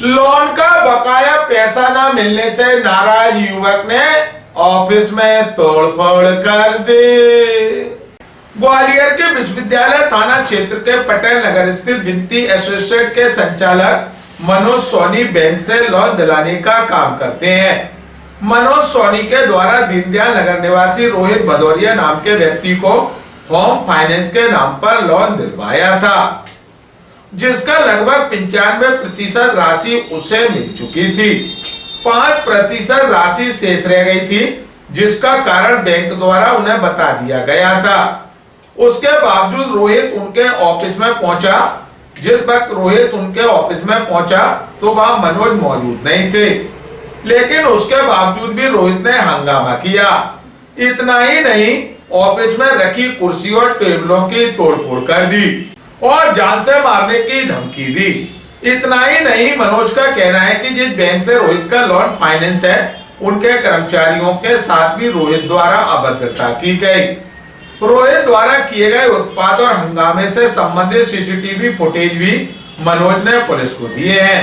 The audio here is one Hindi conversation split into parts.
लोन का बकाया पैसा न मिलने से नाराज युवक ने ऑफिस में तोड़फोड़ कर दी। ग्वालियर के विश्वविद्यालय थाना क्षेत्र के पटेल नगर स्थित वित्तीय एसोसिएट के संचालक मनोज सोनी बैंक से लोन दिलाने का काम करते हैं। मनोज सोनी के द्वारा दीनदयाल नगर निवासी रोहित भदौरिया नाम के व्यक्ति को होम फाइनेंस के नाम पर लोन दिलवाया था, जिसका लगभग 95% राशि उसे मिल चुकी थी। 5% राशि शेष रह गई थी, जिसका कारण बैंक द्वारा उन्हें बता दिया गया था। उसके बावजूद रोहित उनके ऑफिस में पहुंचा। जिस वक्त रोहित उनके ऑफिस में पहुंचा तो वहां मनोज मौजूद नहीं थे, लेकिन उसके बावजूद भी रोहित ने हंगामा किया। इतना ही नहीं, ऑफिस में रखी कुर्सी और टेबलों की तोड़फोड़ कर दी और जान से मारने की धमकी दी। इतना ही नहीं, मनोज का कहना है कि जिस बैंक से रोहित का लोन फाइनेंस है, उनके कर्मचारियों के साथ भी रोहित द्वारा अभद्रता की गई। रोहित द्वारा किए गए उत्पात और हंगामे से संबंधित सीसीटीवी फुटेज भी मनोज ने पुलिस को दिए हैं।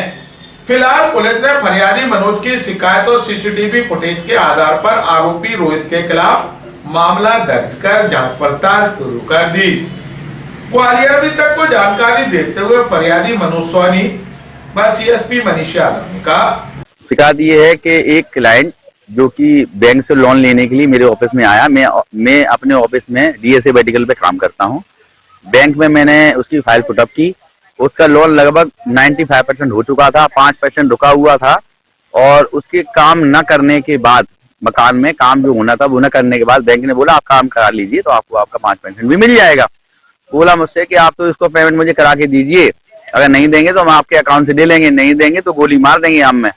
फिलहाल पुलिस ने फरियादी मनोज की शिकायत और सीसीटीवी फुटेज के आधार पर आरोपी रोहित के खिलाफ मामला दर्ज कर जांच पड़ताल शुरू कर दी। ग्वालियर अभी तक को जानकारी देते हुए फरियादी मनोज सोनी व सीएसपी मनीष यादव ने कहा, शिकायत ये है कि एक क्लाइंट जो कि बैंक से लोन लेने के लिए मेरे ऑफिस में आया। मैं अपने ऑफिस में डीएसए मेडिकल पे काम करता हूँ। बैंक में मैंने उसकी फाइल पुटअप की। उसका लोन लगभग 95% हो चुका था, 5% रुका हुआ था और उसके काम न करने के बाद, मकान में काम जो होना था वो न करने के बाद बैंक ने बोला आप काम करा लीजिए तो आपको आपका 5% भी मिल जाएगा। बोला मुझसे कि आप तो इसको पेमेंट मुझे करा के दीजिए, अगर नहीं देंगे तो हम आपके अकाउंट से ले लेंगे, नहीं देंगे तो गोली मार देंगे हम में।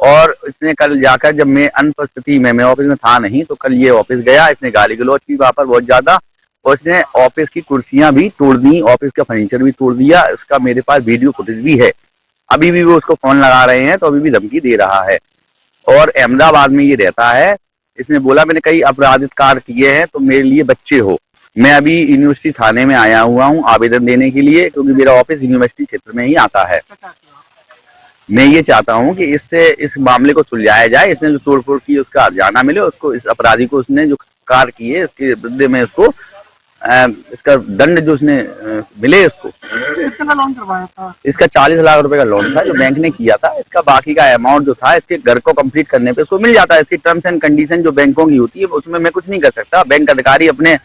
और इसने कल जाकर, जब मैं अनुपस्थिति में, मैं ऑफिस में था नहीं, तो कल ये ऑफिस गया। इसने गाली गलौज की वहां पर बहुत ज्यादा, और इसने ऑफिस की कुर्सियां भी तोड़ दी, ऑफिस का फर्नीचर भी तोड़ दिया। इसका मेरे पास वीडियो फुटेज भी है। अभी भी वो उसको फोन लगा रहे हैं तो अभी भी धमकी दे रहा है और अहमदाबाद में ये रहता है। इसने बोला मैंने कई आपराधिक कार्य किए हैं तो मेरे लिए बच्चे हो। मैं अभी यूनिवर्सिटी थाने में आया हुआ हूँ आवेदन देने के लिए, क्योंकि मेरा ऑफिस यूनिवर्सिटी क्षेत्र में ही आता है। मैं ये चाहता हूँ कि इससे इस मामले को सुलझाया जाए। इसने जो तोड़फोड़ की उसका हर्जाना मिले, उसको, इस अपराधी को, उसने जो कार्य किए इसके विरुद्ध में उसको इसका दंड जो उसने मिले उसको। कितना लोन करवाया था? इसका 40 लाख रुपए का लोन था जो बैंक ने किया था। इसका बाकी का अमाउंट जो था इसके घर को कंप्लीट करने पे इसको मिल जाता है। इसकी टर्म्स एंड कंडीशन जो बैंकों की होती है उसमें मैं कुछ नहीं कर सकता। बैंक अधिकारी अपने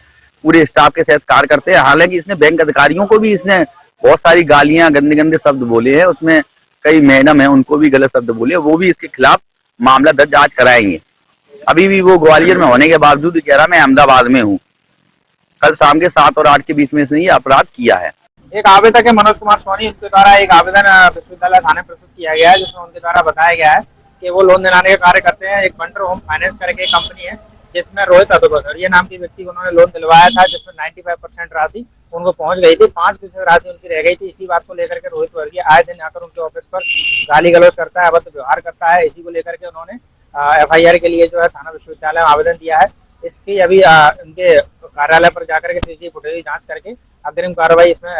पूरे स्टाफ के साथ कार्य करते हैं। हालांकि इसने बैंक अधिकारियों को भी इसने बहुत सारी गालियां, गंदे गंदे शब्द बोले हैं। उसमें कई मैडम है उनको भी गलत शब्द बोले, वो भी इसके खिलाफ मामला दर्ज आज कराएंगे। अभी भी वो ग्वालियर में होने के बावजूद कह रहा मैं अहमदाबाद में हूँ। कल शाम के 7 और 8 के बीच में इसने ये अपराध किया है। एक आवेदक है मनोज कुमार सोनी, उनके द्वारा एक आवेदन विश्वविद्यालय थाने प्रस्तुत किया गया है, जिसमें उनके द्वारा बताया गया है कि वो लोन दिलाने का कार्य करते हैं। एक बंडर होम फाइनेंस करके एक कंपनी है, जिसमें रोहित भदौरिया नाम के व्यक्ति को उन्होंने लोन दिलवाया था, जिसमें 95% राशि उनको पहुंच गई थी, 5% राशि उनकी रह गई थी। इसी बात को लेकर के रोहित भदौरिया आए दिन आकर उनके ऑफिस पर गाली गलौज करता है, अभद्र व्यवहार करता है। इसी को लेकर के उन्होंने FIR के लिए जो है थाना विश्वविद्यालय में आवेदन दिया है। इसकी अभी उनके कार्यालय पर जाकर के सीसीटीवी फुटेज जांच करके अग्रिम कार्रवाई इसमें